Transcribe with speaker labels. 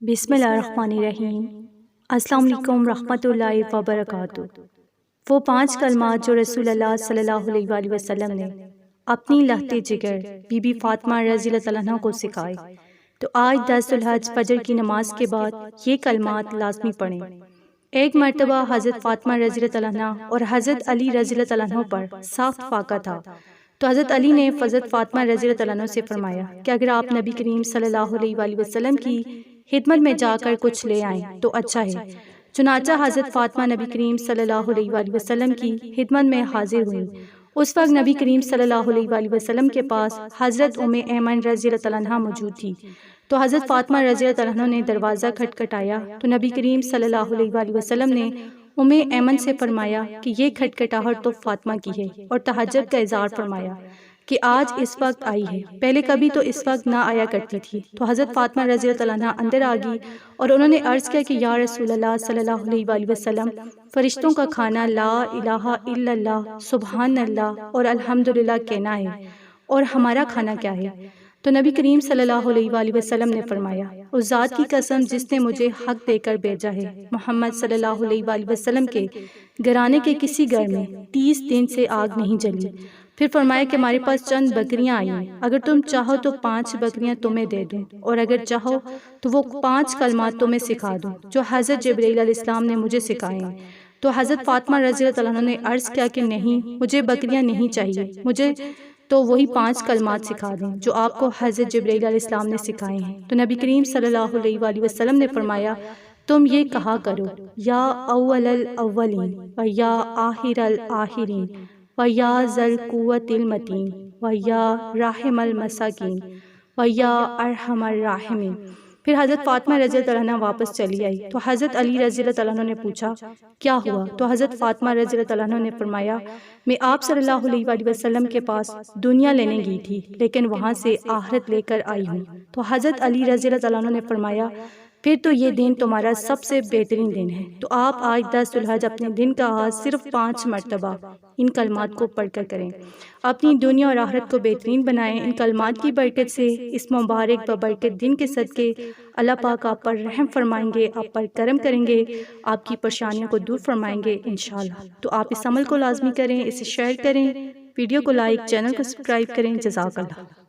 Speaker 1: بسم اللہ الرحمن الرحیم۔ السلام علیکم رحمۃ اللہ وبرکاتہ۔ وہ 5 کلمات جو رسول اللہ صلی اللہ علیہ وآلہ وسلم نے اپنی لہتے جگر بی بی فاطمہ رضی اللہ عنہ کو سکھائے، تو آج 10 ذی الحج فجر کی نماز کے بعد یہ کلمات لازمی پڑھیں۔ ایک مرتبہ حضرت فاطمہ رضی اللہ عنہ اور حضرت علی رضی اللہ عنہ پر سخت فاقہ تھا، تو حضرت علی نے حضرت فاطمہ رضی اللہ عنہ سے فرمایا کہ اگر آپ نبی کریم صلی اللہ علیہ وآلہ وسلم کی خدمت میں جا کر کچھ لے آئیں تو اچھا ہے۔ چنانچہ حضرت فاطمہ نبی کریم صلی اللہ علیہ وآلہ وسلم کی خدمت میں حاضر ہوئیں۔ اس وقت نبی کریم صلی اللہ علیہ وآلہ وسلم کے پاس حضرت ایمن رضی اللہ عنہ موجود تھی، تو حضرت فاطمہ رضی اللہ عنہ نے دروازہ کھٹکھٹایا تو نبی کریم صلی اللہ علیہ وآلہ وسلم نے ایمن سے فرمایا کہ یہ کھٹکھٹاہٹ تو فاطمہ کی ہے، اور تہجد کا اظہار فرمایا کہ آج اس وقت آئی ہے، پہلے کبھی تو اس وقت نہ آیا کرتی تھی۔ تو حضرت فاطمہ رضی اللہ عنہ اندر آ گئی اور انہوں نے عرض کیا کہ یا رسول اللہ صلی اللہ علیہ وآلہ وسلم، فرشتوں کا کھانا لا الہ الا اللہ سبحان اللہ اور الحمدللہ کہنا ہے، اور ہمارا کھانا کیا ہے؟ تو نبی کریم صلی اللہ علیہ وآلہ وسلم نے فرمایا، اس ذات کی قسم جس نے مجھے حق دے کر بھیجا ہے، محمد صلی اللہ علیہ وآلہ وسلم کے گھرانے کے کسی گھر میں 30 دن سے آگ نہیں جلی۔ پھر فرمایا کہ ہمارے پاس چند بکریاں آئی ہیں، اگر تم چاہو تو 5 بکریاں تمہیں دے دوں، اور اگر چاہو تو وہ 5 کلمات تمہیں سکھا دوں جو حضرت جبرائیل علیہ السلام نے مجھے سکھائے ہیں۔ تو حضرت فاطمہ رضی اللہ عنہ نے عرض کیا کہ نہیں، مجھے بکریاں نہیں چاہیے، مجھے تو وہی 5 کلمات سکھا دیں جو آپ کو حضرت جبرائیل علیہ السلام نے سکھائے ہیں۔ تو نبی کریم صلی اللہ علیہ وآلہ وسلم نے فرمایا، تم یہ کہا کرو، یا اول الاولین و یا آخر الآخرین و یا ذا القوۃ المتین و یا راحم المساکین و یا ارحم الراحمین۔ پھر حضرت فاطمہ رضی اللہ عنہ واپس چلی آئی تو حضرت علی رضی اللہ عنہ نے پوچھا کیا ہوا؟ تو حضرت فاطمہ رضی اللہ عنہ نے فرمایا، میں آپ صلی اللہ علیہ وآلہ وسلم کے پاس دنیا لینے گئی تھی، لیکن وہاں سے آخرت لے کر آئی ہوں۔ تو حضرت علی رضی اللہ عنہ نے فرمایا، پھر تو یہ دن تمہارا سب سے بہترین دن ہے، تو آپ آج 10 ذی الحج اپنے دن کا آغاز صرف 5 مرتبہ ان کلمات کو پڑھ کر کریں، اپنی دنیا اور آخرت کو بہترین بنائیں۔ ان کلمات کی برکت سے اس مبارک ببرکت دن کے صدقے اللہ پاک آپ پر رحم فرمائیں گے، آپ پر کرم کریں گے، آپ کی پریشانیوں کو دور فرمائیں گے انشاءاللہ۔ تو آپ اس عمل کو لازمی کریں، اسے شیئر کریں، ویڈیو کو لائک، چینل کو سبسکرائب کریں۔ جزاک اللہ۔